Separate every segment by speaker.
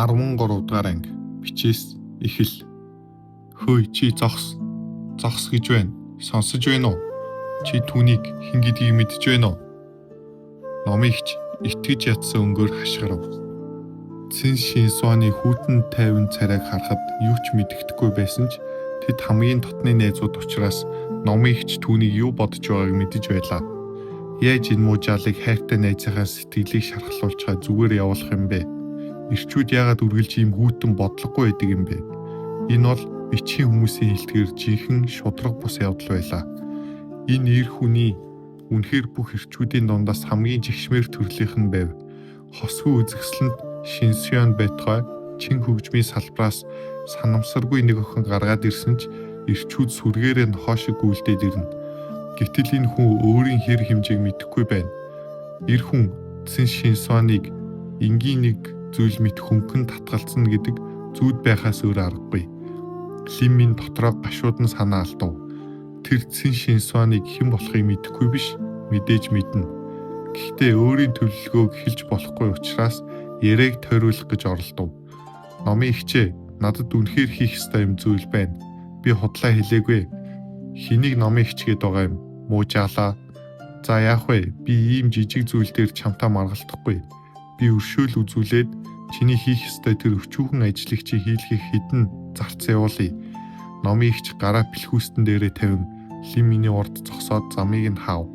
Speaker 1: 13 дугаар анги бичээс эхэл. Хөөе чи зогс гэж байна. Сонсож байна уу? Чи түүнийг хэн гэдгийг мэдэж байна уу? Номигч итгэж ядсан өнгөөр хашгирав. Цэн Шинсуаны хүүтэн тайван царайг харахад юу ч мэддэхгүй байсан ч тэд хамгийн дотны найзууд учраас номигч түүнийг юу бодож байгааг мэдэж байлаа. Яаж энэ муужаалыг хайртай найзынхаа сэтгэлийг шархлуулчихаа зүгээр явуулах юм бэ? Ирчүүд яагаад үргэлж ийм хүүтэн бодлогогүй байдаг юм бэ? Энэ бол бичгийн хүмүүсийн хэлдгээр жинхэнэ шудраг бус явдал байлаа. Энэ эр хүний үнэхээр бүх ирчүүдийн дундаас хамгийн жигшмээр төрлийнх нь байв. Хосгүй үзэсгэлэнт Шинсуан байтугай чин хөгжмийн салбраас санамсаргүй нэг охин гаргаад ирсэн ч ирчүүд сүргээрээ нохоо шиг гүйлдээд ирнэ. Гэтэл энэ хүн өөрийн хэр хэмжээг мэдэхгүй байна. Эр хүн Цэн Шинсуаныг энгийн нэг зүйл мэд хөнгөн татгалцсан гэдэг зүуд байхаас өөр аргагүй. Лин минь дотроо гашуудан санаа алдав. Тэр Цэн Шинсуаныг хэн болохыг мэдэхгүй биш, мэдээж мэднэ. Гэхдээ өөрийн төлөвлөгөөг хэлж болохгүй учраас яриаг тойруулах гэж оролдов. Номын ихчээ, надад үнэхээр хийх ёстой юм зүйл байна. Би худлаа хэлээгүй. Хэнийг номын ихч гээд байгаа юм? Муужаалаа. За яах вэ? Би ийм жижиг зүйл дээр чамтай маргалдахгүй. Би өршөөл үзүүлээд чиний хийх ёстой тэр өчүүхэн ажлыг чи хийлгэх хэдэн зарц явуулъя. Номын ихч гараа бэлхүүстэн дээрээ тавин Лин миний урд зогсоод замыг нь хаав.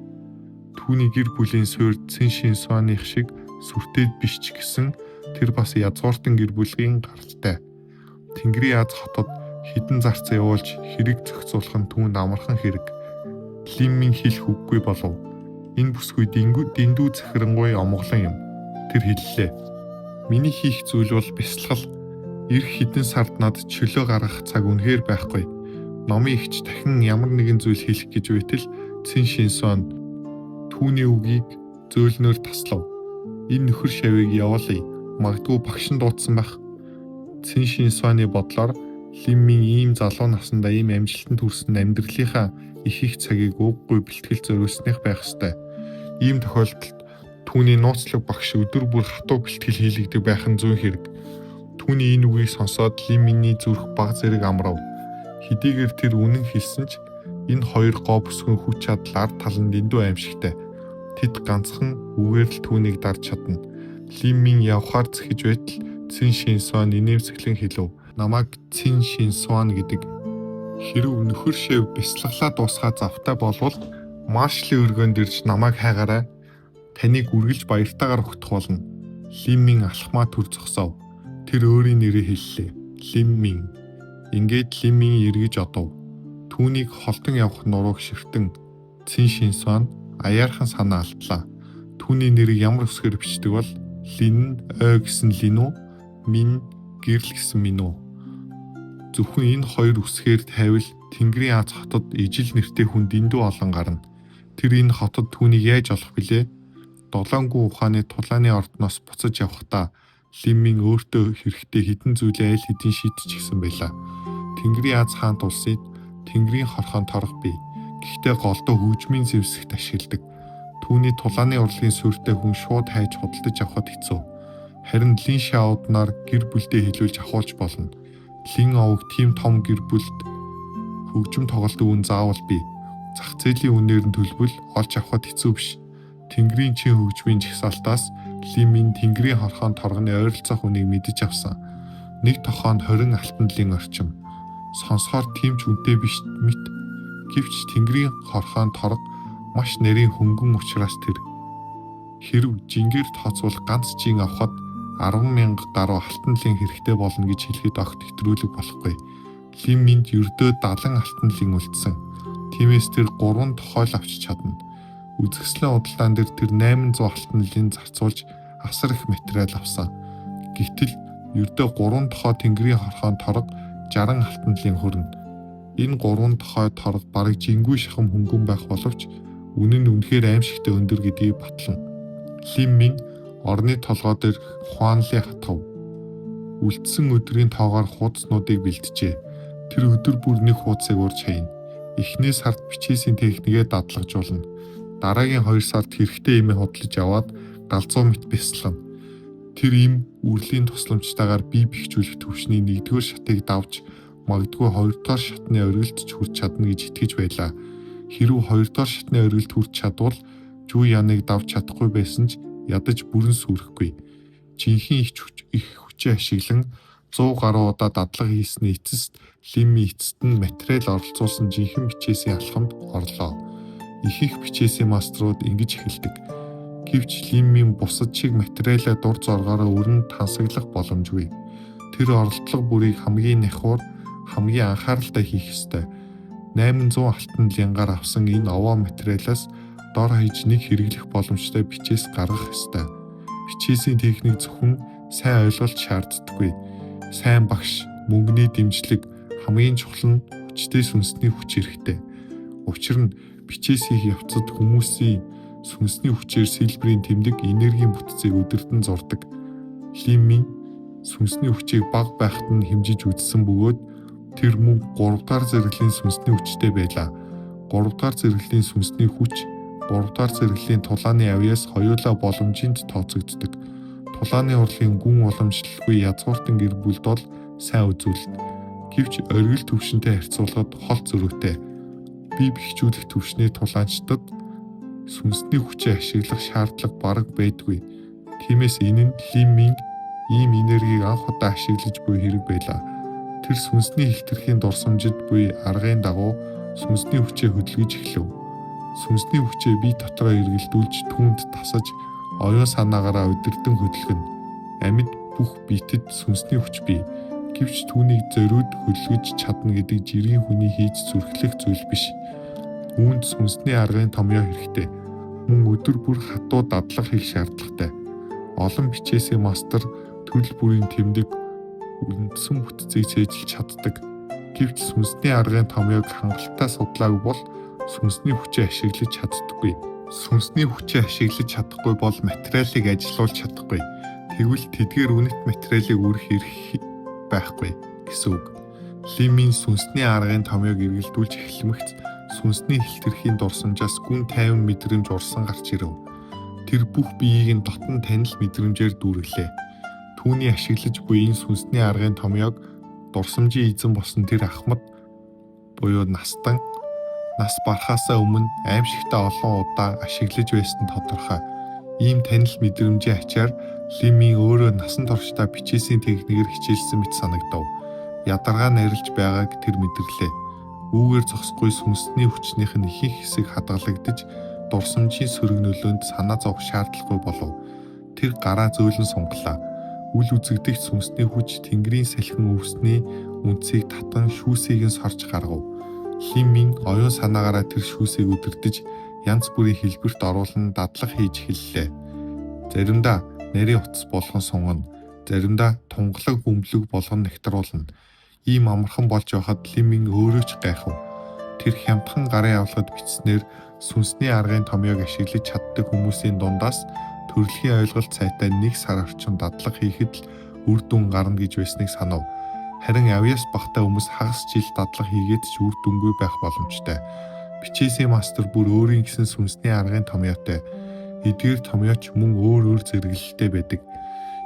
Speaker 1: Түүний гэр бүлийн суурь Цэн Шинсуаных шиг сүртэй биш ч гэсэн тэр бас язгууртан гэр бүлийн гарттай. Тэнгэрийн Аз хотод хідэн зарц явуулж хэрэг зохицуулах нь түүнд амархан хэрэг. Лин минь хэлэх үггүй болов. Энэ бүсгүй дэндүү захирангуй омглон юм. Тэр хэллээ. Миний хийх зүйл бол бясалгал. Ирэх хэдэн сард над чөлөө гаргах цаг үнэхээр байхгүй. Номын ихч дахин ямар нэгэн зүйл хэлэх гэж байтал Цэн Шинсуан түүний үгийг зөөлнөөр таслав. Энэ нөхөр шавийг явуулъя. Магадгүй багш нь дуудсан байх. Цэн Шинсуаны бодлоор Лин минь ийм залуу насндаа ийм амжилтанд хүрсэн амьдралынхаа их цагийг ууггүй бэлтгэл зориулсных байх ёстой. Ийм тохиолдолд түүний нууцлаг багш өдөр бүр хатуу бэлтгэл хийлэгдэг байх нь зүйн хэрэг. Түүний энэ үгийг сонсоод Лин миний зүрх баг зэрэг амрав. Хэдийгээр тэр үнэн хэлсэн ч энэ хоёр гоо бүсгүйн хүч чадал ард талын дэндүү аимшигтай. Тэд ганцхан үгээр л түүнийг дарж чадна. Лин минь явхаар зэхэж байтал Цэн Шинсуан инээмсэглэн хэлв. Намайг Цэн Шинсуан гэдэг. Хэрв нөхөр шив бясалгалаа дуусгаа завтай болвол маршлийн өргөөнд ирж намайг хайгаарай. Таныг үргэлж баяртайгаар өгдөх болно. Лин минь алхмаа төр зогсов. Тэр өөрийн нэрээ хэллээ. Лин минь. Ингээд Лин минь эргэж одов. Түүнийг холдон явах нурууг шивтэн Цэн Шинсуан аяархан санаа алдлаа. Түүний нэрийг ямар үсгээр бичдэг бол Лин ой гэсэн Лин үү, минь гэрэл гэсэн минь үү. Зөвхөн энэ хоёр үсгээр тавил Тэнгэрийн Аз хотод ижил нэртэй хүн дэндүү олон гарна. Тэр энэ хотод түүнийг яаж олох билээ? Долоонгүй ухааны тулааны ордноос буцаж явахдаа Лин минь өөртөө хэрэгтэй хідэн зүйлээ аль хэдийн шийдчихсэн байлаа. Тэнгэрийн Аз хаант улсыг Тэнгэрийн хорхоон торох бий. Гэхдээ голдоо хөгжмийн зэвсэгт ашигладаг. Түүний тулааны урлагийн суурьтай хүн шууд хайж худалдаж авахд хэцүү. Харин Лин шауднаар гэр бүлдээ хэлүүлж авахулж болно. Лин овог тийм том гэр бүлд хөгжим тоглолтын үн заавал бий. Зах зээлийн үнээр нь төлбөл олж авахд хэцүү биш. Тэнгэрийн чин хөгжмийн жагсаалтаас Лин минь Тэнгэрийн хорхоон торгоны ойролцоох үнийг мэдэж авсан. Нэг тохоонд 20 алтан лин орчим. Сонсохоор тийм ч үнэтэй биш мэт. Гэвч Тэнгэрийн хорхоон торго маш нарийн хөнгөн учраас тэр хэрв жингээр тооцвол ганц жин авахд 10,000 гаруй алтан лин хэрэгтэй болно гэж хэлэхэд огт хэтрүүлэг болохгүй. Лин минь ердөө 70 алтан лин үлдсэн. Тиймээс тэр 3 тохиол авч чадна. Үзэсгэлэн худалдаан дээр тэр 800 алтан лин зарцуулж асар их материал авсан. Гэтэл ердөө 3 тохой Тэнгэрийн хорхоон торго 60 алтан лин хүрнэ. Энэ 3 тохой торго бараг жингүй шахам хөнгөн байх боловч үнэн нь үнэхээр аимшигтай өндөр гэдгийг батлана. Лин минь орны толгой дээр хуанлын хатгав. Үлдсэн өдрийн тоогоор хуудаснуудыг бэлтжээ. Тэр өдөр бүр нэг хуудсыг урьж хаяна. Эхний сард бичээсийн техникээ дадлагжуулна. Дараагийн 2 сард хэрэгтэй юмыг худалдаж аваад галзуу мэт бясалгана. Тэр ийм үрлийн тусламжтайгаар бие бэхжүүлэх төвшний 1-р шатыг давж магадгүй 2-р шатны оргилд ч хүрч чадна гэж итгэж байлаа. Хэрв 2-р шатны оргилд хүрч чадвал Жу Яныг давж чадахгүй байсан ч ядаж бүрэн сүрэхгүй. Жинхэнэ их хүчээ ашиглан 100 гаруй удаа дадлага хийсний эцэст Лимми эцэст нь материал оролцуулсан жинхэнэ бичээсийн алхамд орлоо. Их бичээсийн маструуд ингэж эхэлдэг. Гэвч Лиммийн бусад шиг материалаа дур зоргоороо өрн тансаглах боломжгүй. Тэр оролдлого бүрийг хамгийн нягхуур, хамгийн анхааралтай хийх ёстой. 800 алтан лянгаар авсан энэ овоо материалаас дор хаяж нэг хэрэглэх боломжтой бичээс гаргах ёстой. Бичээсийн техник зөвхөн сайн ойлголт шаарддаггүй. Сайн багш, мөнгөний дэмжлэг, хамгийн чухал нь хүчтэй сүнсний хүч хэрэгтэй. Учир нь бичээс хийх явцад хүмүүсийн сүнсний хүчээр сэлбэрийн тэмдэг энергийн бүтцийг өдөртөн зурдаг. Лиммийн сүнсний хүчийг бага байхад нь хэмжиж үзсэн бөгөөд тэр мөн 3 дахь зэрэглэлийн сүнсний хүчтэй байлаа. 3 дахь зэрэглэлийн сүнсний хүч 3 дахь зэрэглэлийн тулааны авьяас хоёулаа боломжинд тооцогддог. Тулааны урлын гүн уламжлалгүй язгууртан гэр бүлд бол сайн үзүүлэлт. Гэвч оргил төвшөнтэй харьцуулахад хол зөрүүтэй. Бие бэхжүүлэх төвшний тулаанчдад сүнсний хүчээ ашиглах шаардлага бараг байдгүй. Тиймээс энэ нь Лиммийн ийм энергийг анх удаа ашиглаж буй хэрэг байлаа. Тэр сүнсний хэлтэрхийн дурсамжид буй аргын дагуу сүнсний хүчээ хөдөлгөж эхлэв. Сүнсний хүчээ бие дотроо эргэлдүүлж түүнд тасаж оюун санаагаараа удирдан хөдөлгөнө. Амьд бүх биетэд сүнсний хүч бий. Гэвч түүнийг зориуд хөдөлгөж чадна гэдэг жирийн хүний хийж зүрхлэх зүйл биш. Үүнд сүнсний аргын томьёо хэрэгтэй. Мөн өдөр бүр хатуу дадлага хийх шаардлагатай. Олон бичээсийн мастер төрөл бүрийн тэмдэг үндсэн бүтцийг цээжилж чаддаг. Гэвч сүнсний аргын томьёог хангалттай судлаагүй бол сүнсний хүчээ ашиглаж чаддаггүй. Сүнсний хүчээ ашиглаж чадахгүй бол материалыг ажилуулж чадахгүй. Тэгвэл тэдгээр үнэт материалыг үрэх эрх байхгүй гэсэн үг. Лиммийн сүнсний аргын томьёог эргэлдүүлж эхлэмэгц сүнсний хэлтэрхийн дурсамжаас гүн тайван мэдрэмж урсан гарч ирэв. Тэр бүх биеийг нь дотн танил мэдрэмжээр дүүрэглээ. Түүний ашиглаж буй энэ сүнсний аргын томьёог дурсамжийн эзэн босон тэр ахмад буюу нас барахаасаа өмнө аимшигтай олон удаа ашиглаж байсан тодорхой. Ийм танил мэдрэмжийн ачаар Лиммийн өөрөө насан туршдаа бичээсийн техникээр хичээлсэн мэт санагдав. Ядаргаа нарилж байгааг тэр мэдэрлээ. Үүгээр зогсохгүй сүнсний хүчнийх нь ихэнх хэсэг хадгалагдаж дурсамжийн сөрөг нөлөөнд санаа зовох шаардлагагүй болов. Тэр гараа зөөлөн сунгалаа. Үл үзэгдэх сүнсний хүч тэнгэрийн салхин өвсний үндсийг татан шүүсийг нь сорж гаргав. Лиммийн оюун санаагаараа тэр шүүсийг удирдах янз бүрийн хэлбэрт оруулан дадлага хийж эхэллээ. Заримдаа нарийн утас болгон сунгана, заримдаа тунгалаг бөмбөлөг болгон нягтруулна. Ийм амархан болж байхад Лиммийн өөрөө ч гайхав. Тэр хямдхан гарын авлагад бичснээр сүнсний аргын томьёог ашиглаж чаддаг хүмүүсийн дундаас төрөлхийн ойлголт сайтай 1 сар орчим дадлага хийхэд л үр дүн гарна гэж байсныг санав. Харин авьяас багтай хүмүүс хагас жил дадлага хийгээд ч үр дүнгүй байх боломжтой. Бичээсийн мастер бүр өөрийн гэсэн сүнсний аргын томьёотой. Эдгээр томьёоч мөн өөр зэрэглэлтэй байдаг.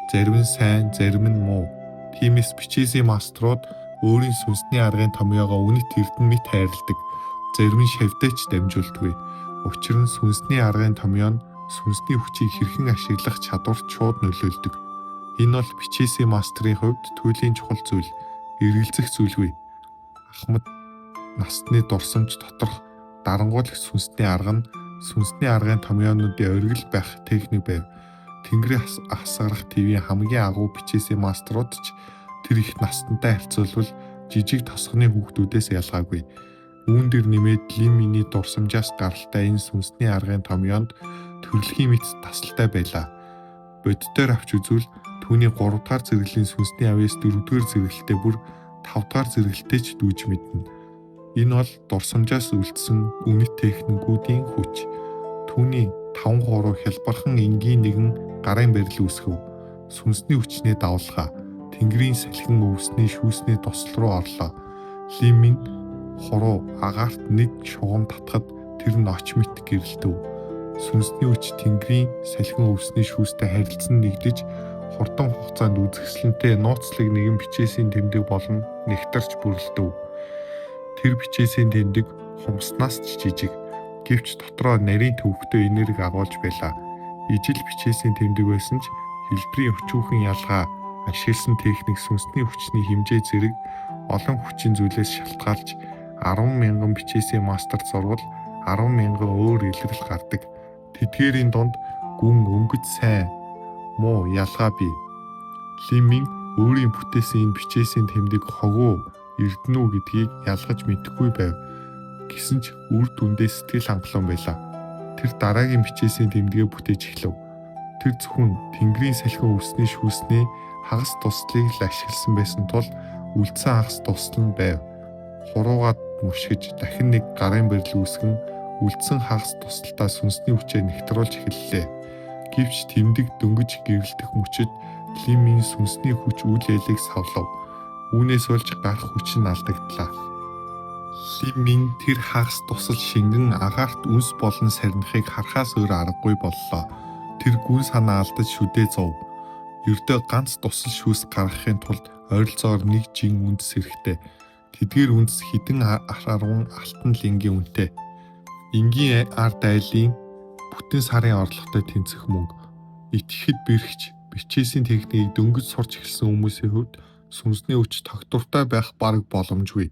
Speaker 1: Зарим нь сайн, зарим нь муу. Тиймээс бичээсийн маструуд өөрийн сүнсний аргын томьёогоо үнэт эрдэнэ мэт хайрладаг. Зарим нь шавьдаач дамжуулдаггүй. Учир нь сүнсний аргын томьёо нь сүнсний хүчийг хэрхэн ашиглах чадварт шууд нөлөөлдөг. Энэ бол бичээсийн мастрын хувьд туйлын чухал зүйл, эргэлзэх зүйлгүй. Ахмад насны дурсамж доторх дарангуул сүнсний арга нь сүнсний аргын томьёонуудын оргил байх техник байв. Тэнгэрийн асгарах твийн хамгийн агуу бичээсийн маструуд ч тэр их настантай харьцуулбал жижиг тосгоны хүүхдүүдээс ялгаагүй. Үүн дээр нэмээд Лиммийн дурсамжаас гаралтай энэ сүнсний аргын томьёонд төрөлхийн мэт тасалтай байлаа. Боддоор авч үзвэл түүний 3 дахь зэрэглэлийн сүнсний авьяас 4 дахь зэрэглэлтэй бүр 5 дахь зэрэглэлтэй ч дүүж мэднэ. Энэ бол дурсамжаас үлдсэн үнэт техникүүдийн хүч. Түүний 5 хуруу хялбархан энгийн нэгэн гарын барил үүсгэв. Сүнсний хүчний давлгаа тэнгэрийн салхин өвсний шүүсний тусал руу орлоо. Лиммийн хуруу агаарт нэг шугам татхад тэр нь очмит гэрэлтэв. Сүнсний хүч тэнгэрийн салхин өвсний шүүстэй харилцан нэгдэж хурдан хугацаанд үзэсгэлэнтэй нууцлаг нэгэн бичээсийн тэмдэг болон нэгтарч бүрэлдэв. Тэр бичээсийн тэмдэг хумснаас ч жижиг, гэвч дотроо нарийн төвөгтэй энерги агуулж байлаа. Ижил бичээсийн тэмдэг байсан ч хэлбэрийн өчүүхэн ялгаа, ашигласан техник, сүнсний хүчний хэмжээ зэрэг олон хүчин зүйлээс шалтгаалж 10,000 бичээсийн мастер зурвал 10,000 өөр илрэл гардаг. Тэдгээрийн донд гүн өнгөц сайн муу ялгаа бий. Лимин өөрийн бүтээсэн энэ бичээсийн тэмдэг хогоо эрдэнэ үү гэдгийг ялгаж мэдэхгүй байв. Гэсэн ч үр дүндээ сэтгэл хангалуун байлаа. Тэр дараагийн бичээсийн тэмдэгээ бүтээж эхлэв. Тэр зөвхөн Тэнгэрийн салхин өсний шүүсний хагас туслыг л ашигласан байсан тул үлдсэн хагас тусал нь байв. Хуруугаад мушгиж дахин нэг гарын барил үүсгэн үлдсэн хагас тусалтаа сүнсний хүчээр нэгтруулж эхэллээ. Гэвч тэмдэг дөнгөж гэрэлтэх мөчөд Лимийн сүнсний хүч үйл ялыг савлав. Үүнээс болж гарах хүч нь алдагдлаа. Лимийн тэр хагас тусал шингэн агаарт үнс болон сарнихыг харахаас өөр аргагүй боллоо. Тэр гүн санаа алдаж шүдээ зов. Ердөө ганц тусал шүүс гаргахын тулд ойролцоогоор нэг жин үндэс хэрэгтэй. Тэдгээр үндэс хэдэн 10 алтан лингийн үнэтэй. Энгийн ард айлын бүтэн сарын орлоготой тэнцэх мөнгө. Итгэхэд бэрхж бичээсийн техникийг дөнгөж сурч эхэлсэн хүмүүсийн хувьд сүнсний хүч тогтвортой байх бараг боломжгүй.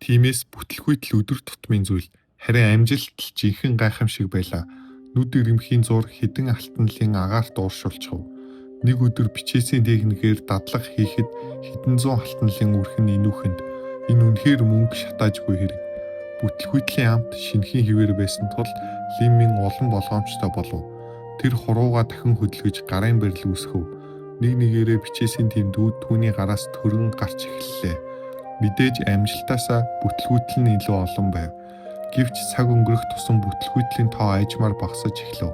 Speaker 1: Тиймээс бүтлгүйт л өдөр тутмын зүйл. Харин амжилт л жинхэнэ гайхамшиг байлаа. Нүд ирэмхийн зур хэдэн алтанлын агаарт ууршуулчихв. Нэг өдөр бичээсийн техникээр дадлага хийхэд хэдэн зуун алтанлын үрхэн инүүхэнд. Энэ үнэхээр мөнгө шатаажгүй хэрэг. Бүтлгүйтлийн амт шинэхэн хിവэр байсан тул Лимийн олон болгоомжтой болов. Тэр хурууга дахин хөдөлгөж гарын барил үүсгэв. Нэг нэгээрээ бичээсийн тэмдгүүд түүний гараас төрөн гарч эхэллээ. Мэдээж амжилтаасаа бүтлгүйтэл нь илүү олон байв. Гэвч цаг өнгөрөх тусам бүтлгүйтлийн тоо айжмаар багасаж эхлэв.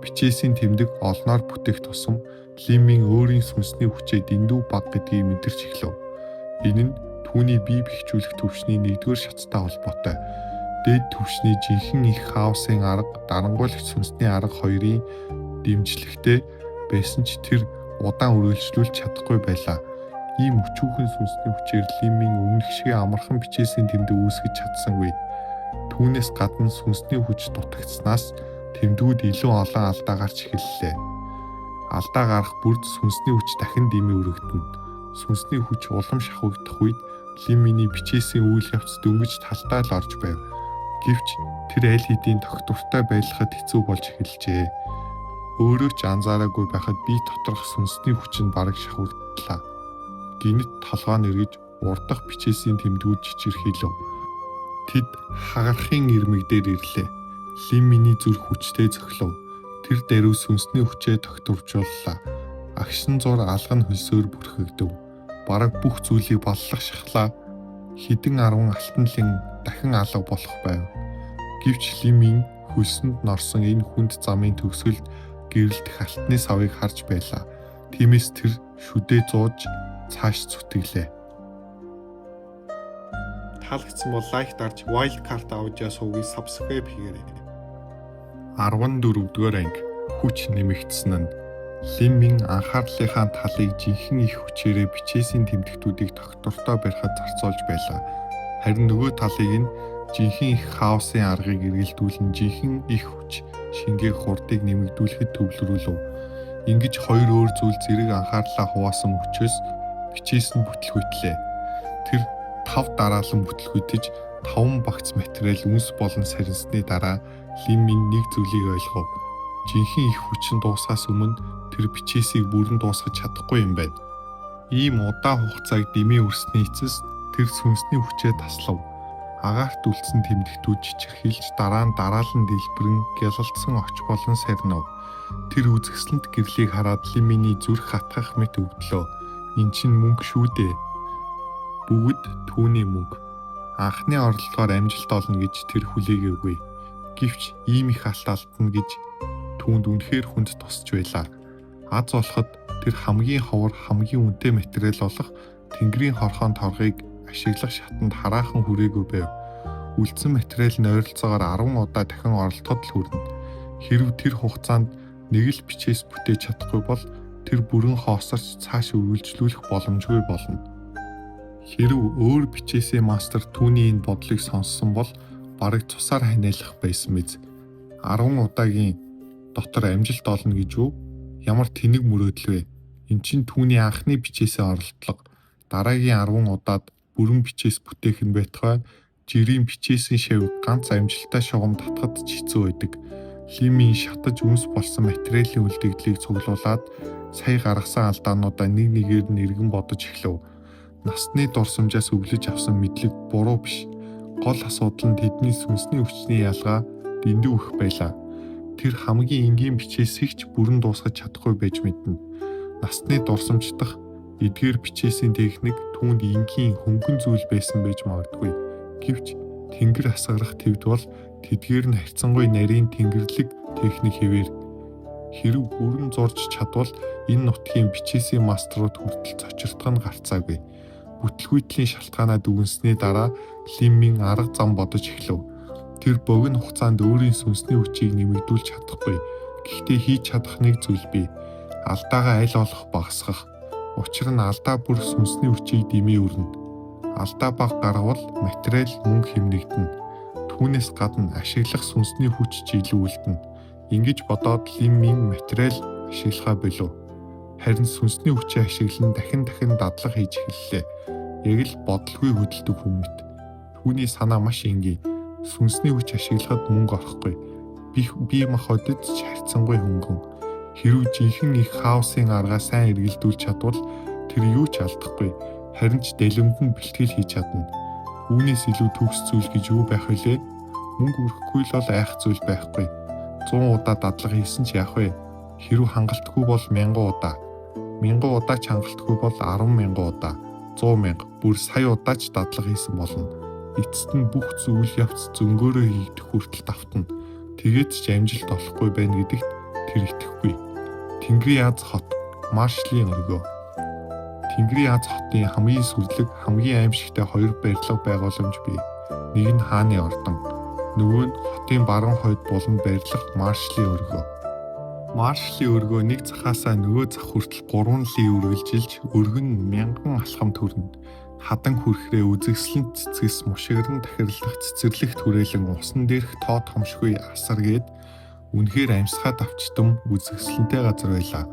Speaker 1: Бичээсийн тэмдэг олноор бүтээх тусам Лимийн өөрийн сүнсний хүчээ дэндүү бага гэдгийг мэдэрч эхлэв. Энэ нь түүний бие бэхжүүлэх төвшний 1-р шаттай холбоотой. Дээд төвшний жинхэнэ их хаосын арга, дарангуйлагч сүнсний арга хоёрын дэмжлэгтэй байсан ч тэр удаан үргэлжлүүлж чадахгүй байлаа. Ийм өчүүхэн сүнсний хүчээр Лимийн өмнөх шиг амархан бичээсийн тэмдэг үүсгэж чадсангүй. Түүнээс гадна сүнсний хүч дутагдсанаас тэмдгүүд илүү олон алдаа гарч эхэллээ. Алдаа гарах бүрд сүнсний хүч дахин дэмий өргөдөнө. Сүнсний хүч улам шахагдах үед Лиминий бичээсийн үйл явц дөнгөж талдаа л орж байв. Гэвч тэр аль хэдийн тогтвортой байлгахад хэцүү болж эхэлжээ. Өөрөө ч анзаараагүй байхад бие доторх сүнсний хүч нь бараг шахагдлаа. Гинэт толгой нэргэж урдах бичээсийн тэмдгүүд чичирхийлв. Тэд хагарахын ирмэг дээр ирлээ. Лиминий зүрх хүчтэй зөглөв. Тэр даруй сүнсний хүчээ тогтворжууллаа. Агшин зур алган хөлсөөр бүрхэгдэв. Бараг бүх зүйлийг боллох шахлаа. Хэдэн 10 алтанлын дахин алга болох байв. Гэвч Лимийн хөлсөнд норсон энэ хүнд замын төгсгөлд гэрэлтэх алтны савыг харж байлаа. Тиймээс тэр шүдээ зууж цааш зүтгэлээ. Таалагдсан бол лайк дарж Wildcard Audio сувгийг subscribe хийгээрэй. 14-р анги хүч нэмэгдсэн нь Лимийн анхаарлынхаа талыг жинхэнэ их хүчээрээ бичээсийн тэмдэгтүүдийг тогтвортой барихад зарцуулж байлаа. Харин нөгөө талыг нь жинхэнэ их хаосын аргыг эргэлдүүлэн жинхэнэ их хүч шингээ хурдыг нэмэгдүүлэхэд төвлөрүүлв. Ингэж хоёр өөр зүйл зэрэг анхаарлаа хуваасан мөчөөс бичээс нь бүтлгүйтлээ. Тэр 5 дараалан бүтлгүйтэж 5 багц материал үнс болон сарнисны дараа Лимийн нэг зүйлийг ойлгов. Жинхэнэ их хүчин дуусахаас өмнө тэр бичээсийг бүрэн дуусгаж чадахгүй юм байна. Ийм удаан хугацааг дэмий өрсний эцэс тэр сүнсний хүчээ таслав. Агаарт үлдсэн тэмдэгтүүд чичирхийлж дараа нь дараалан дэлбэрэн гялалдсан оч болон сарнив. Тэр үзэсгэлэнт гэрлийг хараад Лиминий зүрх хатгах мэт өвдлөө. Эн чинь мөнгө шүү дээ. Бүгд түүний мөнгө. Анхны оролдогоор амжилт олно гэж тэр хүлээгээгүй. Гэвч ийм их алт алдна гэж түүнд үнэхээр хүнд тусч байлаа. Аз болоход тэр хамгийн ховор, хамгийн үнэтэй материал болох Тэнгэрийн хорхоон торгыг ашиглах шатанд хараахан хүрээгүй байв. Үлдсэн материал нь ойролцоогоор 10 удаа дахин оролдоход л хүрнэ. Хэрв тэр хугацаанд нэг л бичээс бүтээж чадахгүй бол тэр бүрэн хоосорч цааш үргэлжлүүлэх боломжгүй болно. Хэрв өөр бичээсээ мастер түүний энэ бодлыг сонссон бол бараг цусаар ханиалах байсан биз. 10 удаагийн дотор амжилт олно гэж үү? Ямар тэнэг мөрөөдөл вэ? Эн чинь түүний анхны бичээсээ оролдлого. Дараагийн 10 удаад бүрэн бичээс бүтээх нь байтугай жирийн бичээсэн шавь ганц амжилттай шугам татхад ч хэцүү байдаг. Лимийн шатаж өмс болсон материалын үлдэгдлийг цуглуулад сая гаргасан алдаануудаа нэг нэгээр нь эргэн бодож эхлэв. Насны дурсамжаас өвлөж авсан мэдлэг буруу биш. Гол асуудал нь тэдний сүнсний өвчний ялгаа дэндүү их байлаа. Тэр хамгийн энгийн бичээсийг ч бүрэн дуусгаж чадахгүй байж мэднэ. Насны дурсамждах эдгээр бичээсийн техник түүнд энгийн хөнгөн зүйл байсан байж магадгүй. Гэвч тэнгэр асгарах твд бол тэдгээр нь харьцангуй нарийн тэнгэрлэг техник хэвээр хэрэг бүрэн зурж чадвал энэ нутгийн бичээсийн маструуд хүртэл цочирдох нь гарцаагүй. Бүтлгүйтлийн шалтгаанаа дүгнсний дараа Лимийн арга зам бодож эхлэв. Тэр богино хугацаанд өөрийн сүнсний хүчийг нэмэгдүүлж чадахгүй. Гэхдээ хийж чадах нэг зүйл бий. Алдаагаа аль болох багасгах. Учир нь алдаа бүр сүнсний хүчийг дэмий өрнө. Алдаа баг гаргавал материал мөнгө хэмнэгдэнэ. Түүнээс гадна ашиглах сүнсний хүч ч илүү үлдэнэ. Ингэж бодоод Лимийн материал ашиглахаа болов. Харин сүнсний хүчийг ашиглан дахин дадлага хийж эхэллээ. Яг л бодлогүй хөдөлдөг хүмүүст. Түүний санаа маш энгийн. Сүнсний хүч ашиглахад мөнгө орохгүй. Бие махбодд ч харьцангуй хөнгөн. Хэрвээ жинхэнэ их хаосын аргаа сайн эргэлдүүлж чадвал тэр юу ч алдахгүй. Харин ч дэлгэмд нь бэлтгэл хийж чадна. Үүнээс илүү төгс зүйл гэж юу байх вүлээ? Мөнгө өрөхгүй л бол айх зүйл байхгүй. 100 удаа дадлага хийсэн ч яах вэ? Хэрвээ хангалтгүй бол 1000 удаа. 1000 удаа ч хангалтгүй бол 10,000 удаа. 100,000 бүр сая удаа ч дадлага хийсэн болно. Эцэст нь бүх зүйл явц зөнгөөрөө хийгдэх хүртэл давтана. Тэгээд ч амжилт олохгүй байна гэдэгт тэр итгэхгүй. Тэнгэрийн Аз хот, Маршлийн өргөө. Тэнгэрийн Аз хотын хамгийн сүрлэг, хамгийн аимшигтай хоёр барилга байгууламж бий. Нэг нь хааны ордон, нөгөө нь хотын баруун хойд булан барилга Маршлийн өргөө. Маршлийн өргөө нэг захаасаа нөгөө зах хүртэл 3 ли үргэлжилж өргөн 1000 алхам төрнө. Хадан хүрхрээ үзэгслэн цэцгэс мушигран тахирлах цэцэрлэгт хүрээлэн усан дээрх тоо томшгүй асар гээд үнэхээр амьсгаа давчтам үзэгслэнтэй газар байлаа.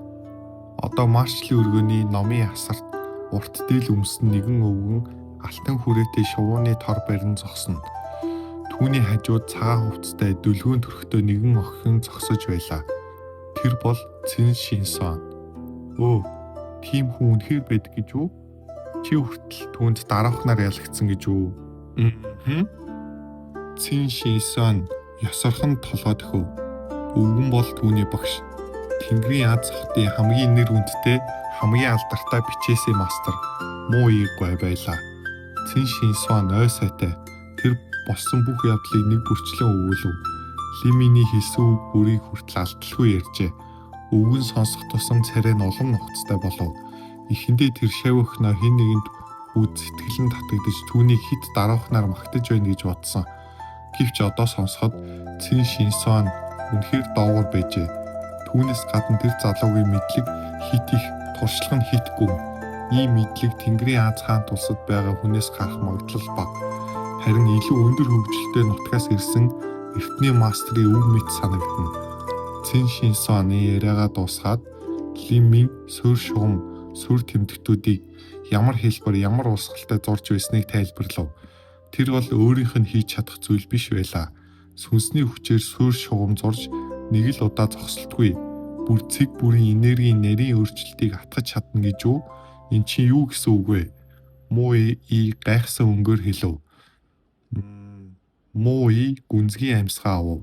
Speaker 1: Одоо Маршлийн өргөөний номын асарт урт дээл өмсөн нэгэн өвгөн алтан хүрээтэй шувууны тор барин зогсно. Түүний хажууд цагаан хувцастай дүлгүүн төрхтөө нэгэн охин зогсож байлаа. Тэр бол Цин Шинсон. Өө, тийм хүн үнэхээр байдаг гэж үү? Чи хүртэл түүнд дараахнаар ялагдсан гэж үү? Цин Шинсон ёсорхон толгойд хөв. Өвгөн бол түүний багш. Тэнгэрийн Аз хотын хамгийн нэр хүндтэй, хамгийн алдартай бичээсээ мастер Мо Игуай байлаа. Цин Шинсон ой сайтай. Тэр болсон бүх явдлыг нэг бүрчлэн өгүүлв. Лиминий хэлсэн үг бүрийг хүртэл алдалгүй ярьжээ. Өвгөн сонсох тусам царай нь улам нухацтай болов. Эхэндээ тэр шав өхнөө хэн нэгэнд үд сэтгэлэн татагдж түүнийг хит дараахнаар магтаж байна гэж бодсон. Гэвч одоо сонсоход Цин Шинсон үнэхээр доогуур байжээ. Түүнээс гадна тэр залуугийн мэдлэг хит их, туршлага нь хит гүн. Ийм мэдлэг Тэнгэрийн Аз хаан тулсад байгаа хүнээс гарах магадлал бага. Харин илүү өндөр хөгжилтэй нутгаас ирсэн эртний мастрын үг мэт санагдана. Цин Шинсоны яриагаа дуусгаад Лимийн суурь шугам, сүр тэмдэгтүүдийг ямар хэлбэр, ямар урсгалтай зурж байсныг тайлбарлав. Тэр бол өөрийнх нь хийж чадах зүйл биш байлаа. Сүнсний хүчээр суурь шугам зурж нэг л удаа зогсолтгүй. Бүр цэг бүрийн энергийн нарийн өөрчлөлтийг атгаж чадна гэж үү? Эн чинь юу гэсэн үг вэ? Мои гайхсан өнгөөр хэлв. Мои гүнзгий амьсгаа авав.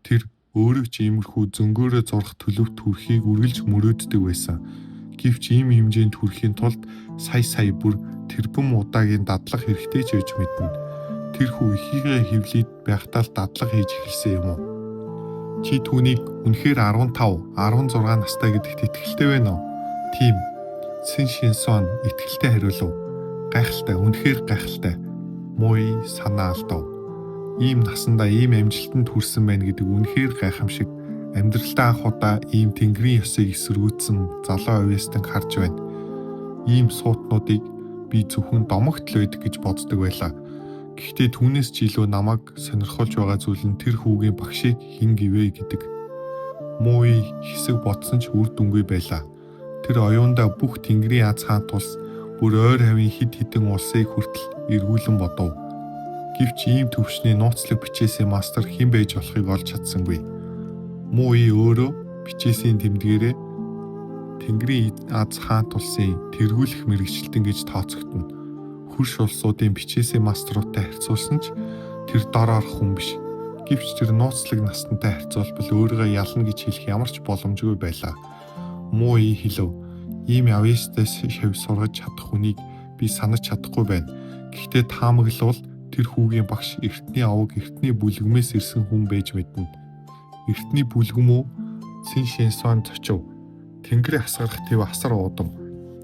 Speaker 1: Тэр өөрөө ч иймэрхүү зөнгөөрөө зурх төлөвт хүрэхийг үргэлж мөрөөддөг байсан. Гэвч ийм хэмжээнд хүрэхийн тулд сая бүр тэрбум удаагийн дадлага хэрэгтэй ч гэж мэднэ. Тэр хүү ихийгээ хөвлөд байхдаа л дадлага хийж эхэлсэн юм уу? Чи түүнийг үнэхээр 15, 16 настай гэдэгт итгэлтэй байна уу? Тийм. Цин Шинсон итгэлтэй хариулв. Гайхалтай, үнэхээр гайхалтай. Мои санаа алдав. Ийм насандаа ийм амжилтанд хүрсэн байна гэдэг үнэхээр гайхамшиг. Амьдралдаа анх удаа ийм тэнгэрийн ёсыг эсэргүүцсэн залуу авьяастан харж байна. Ийм суутнуудыг би зөвхөн домогт л байдаг гэж боддог байлаа. Гэхдээ түүнээс ч илүү намайг сонирхолж байгаа зүйл нь тэр хүүгийн багшийг хэн гэвэ гэдэг. Муу үе хэсэг бодсон ч үр дүнгүй байлаа. Тэр оюундаа бүх тэнгэрийн аз хаан тулс бүр ойр хавийн хид хідэн улсыг хүртэл эргүүлэн бодов. Гэвч ийм төвшний нууцлаг бичээсээ мастер хэн байж болохыг олж чадсангүй. Муу үе өөрөө бичээсийн тэмдгээрээ тэнгэрийн аз хаан тулсын тэргүүлэх мэрэгчлэлтэн гэж тооцогдно. Хөрш улсуудын бичээсээ маструудтай харьцуулсан ч тэр дор орох хүн биш. Гэвч тэр нууцлаг настантай харьцуулбал өөрийгөө ялна гэж хэлэх ямар ч боломжгүй байлаа. Муу үе хэлв. Ийм авьяастай шавь сургаж чадах хүнийг би санаж чадахгүй байна. Гэхдээ таамаглал тэр хүүгийн багш эртний овог эртний бүлгэмээс ирсэн хүн байж мэднэ. Эртний бүлгэм үү? Цин Шинсон зочив. Тэнгэрийн асгарах төв асар уудам.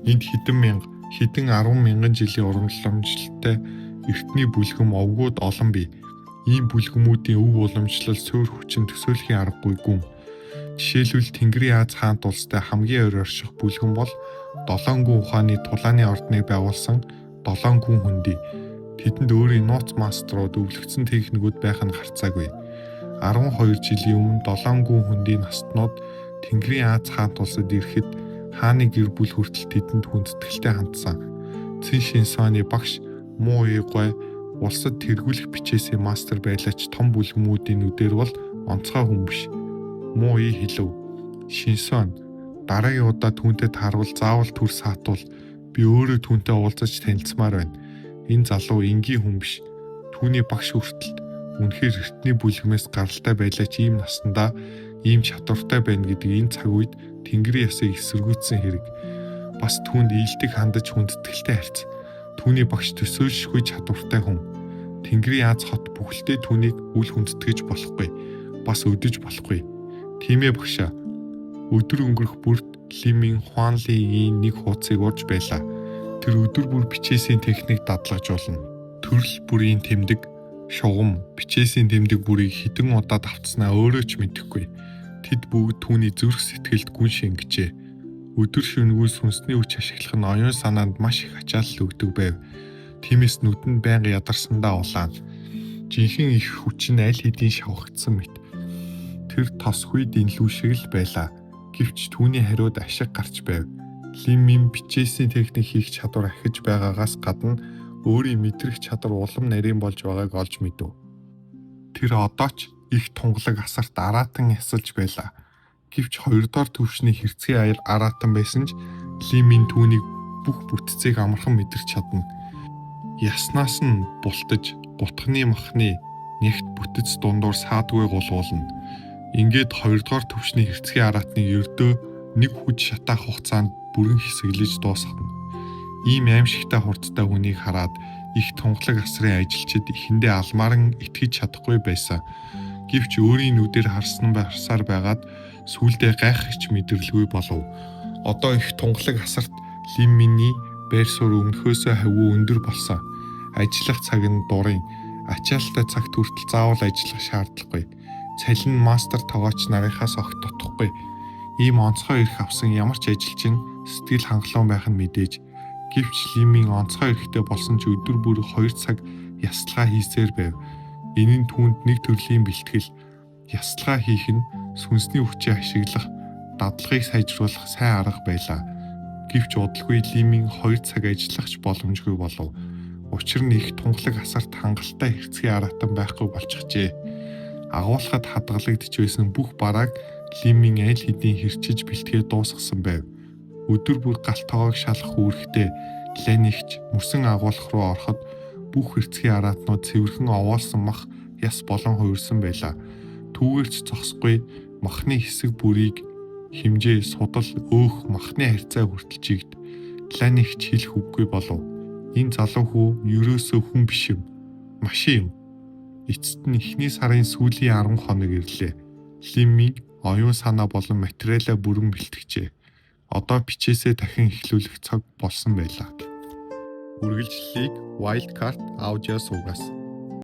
Speaker 1: Энд хэдэн 10 мянган жилийн урамжлалтай эртний бүлгэм овгууд олон бий. Ийм бүлгэмүүдийн өв уламжлал суурь хүчин төсөөлхийн аргагүй гүн. Жишээлбэл Тэнгэрийн аз хаан тулстай хамгийн ойр орших бүлгэм бол 7 гүн ухааны тулааны ордныг байгуулсан 7 гүн хүндий. Тэдэнд өөрийн нууц маструуд өвлөгдсөн техникүүд байх нь харцаагүй. 12 жилийн өмнө 7 гүн хүндийн настнууд Тэнгэрийн аз хаан тулсад ирэхэд хааны гэр бүл хүртэл тэдэнд хүндэтгэлтэй хандсан. Цин Шинсоны багш Муу Уйгой улсад тэргүүлэх бичээсээ мастер байлаач том бүлгэмүүдийн нүдээр бол онцгой хүн биш. Муу Уй хэлв. Шинсон дараагийн удаа түүнтэй таарвал заавал түр саатуул. Би өөрөө түүнтэй уулзаж танилцмаар байна. Энэ залуу энгийн хүн биш. Түүний багш хүртэл үнэхээр эртний бүлгэмээс гаралтай байлаач ийм насандаа ийм чадвартай байна гэдэг энэ цаг үед Тэнгэрийн ёсыг эсэргүүцсэн хэрэг. Бас түүнд ийдэг хандаж хүндэтгэлтэй харьц. Түүний багш төсөөлшгүй чадвартай хүн. Тэнгэрийн аз хот бүхэлдээ түүнийг үл хүндэтгэж болохгүй. Бас өдөж болохгүй. Тийм ээ багшаа. Өдөр өнгөрөх бүрт Лимин Хуанлигийн нэг хуудсыг урж байлаа. Тэр өдөр бүр бичээсийн техник дадлагжуулна. Төрөл бүрийн тэмдэг, шугам, бичээсийн тэмдэг бүрийг хэдэн удаа давтснаа өөрөө ч мэдэхгүй. Тэд бүгд түүний зүрх сэтгэлд гүн шингэжээ. Өдөр шөнөгүй сүнсний хүч ашиглах нь оюун санаанд маш их ачаалал өгдөг байв. Тиймээс нүдэнд байнга ядарсандаа улаан. Жинхэнэ их хүч нь аль хэдийн шавхагдсан мэт. Тэр тосгүй дэнлүү шиг л байлаа. Гэвч түүний хариуд ашиг гарч байв. Лимин бичээсийн техник хийх чадвар ахиж байгаагаас гадна өөрийн мэдрэх чадвар улам нарийн болж байгааг олж мэдв. Тэр одоо ч их тунгалаг асарт аратан ясалж байлаа. Гэвч хоёрдугаар төвшний хэрцгий аратан байсан ч Лимин түүнийг бүх бүтцийг амархан мэдэрч чадна. Яснаас нь бултаж, гутхны махны нэгт бүтэц дундуур саадгүй гулгуулна. Ингээд хоёрдугаар төвшний хэрцгий аратны ердөө нэг хүч шатаах хугацаанд бүрэн хэсэглэж дуусгана. Ийм аимшигтай хурдтай хүнийг хараад их тунгалаг асрын ажилчид эхэндээ алмааран итгэж чадахгүй байсан. Гэвч өөрийн нүдээр харсаар байгаад сүүлдээ гайхагч мэдрэлгүй болов. Одоо их тунгалаг асарт Лиминий байр суурь өмнөхөөсөө хавуу өндөр болсон. Ажиллах цаг нь дурын. Ачаалттай цагт хүртэл заавал ажиллах шаардлагагүй. Цалин мастер тоогооч нарынхаас огт тутахгүй. Ийм онцгой эрх авсан ямар ч ажилчин сэтгэл хангалуун байх нь мэдээж. Гэвч Лимин онцгой эрхтэй болсон ч өдөр бүр 2 цаг ясталгаа хийсээр байв. Энэ нь түүнд нэг төрлийн бэлтгэл. Ясталгаа хийх нь сүнсний хүчийг ашиглах, дадлагыг сайжруулах сайн арга байлаа. Гэвч удалгүй Лимин 2 цаг ажиллах ч боломжгүй болов. Учир нь их тунгалаг асарт хангалттай хэрцгий аратан байхгүй болчихжээ. Агуулхад хадгалагдж байсан бүх барааг Лимин аль хэдийн хэрчиж бэлтгээ дуусгасан байв. Өдөр бүр галт тоогоог шалах үүрэгтэй Ланигч мөсөн агуулах руу ороход бүх хэрцгий аратнууд цэвэрхэн овоолсон мах яс болон хувирсан байлаа. Түүгээрч зогсохгүй махны хэсэг бүрийг хэмжээ судал өөх махны харьцаа хүртэл чигд. Ланигч хэлэх үггүй болов. Энэ залуу хүү ерөөсөө хүн биш юм. Машин юм. Эцэст нь эхний сарын сүүлийн 10 хоног ирлээ. Лимин оюун санаа болон материалаа бүрэн бэлтгэжээ. Одоо бичээсээ дахин эхлүүлэх цаг болсон байлаа. Үргэлжлэлийг Wildcard аудио суугаас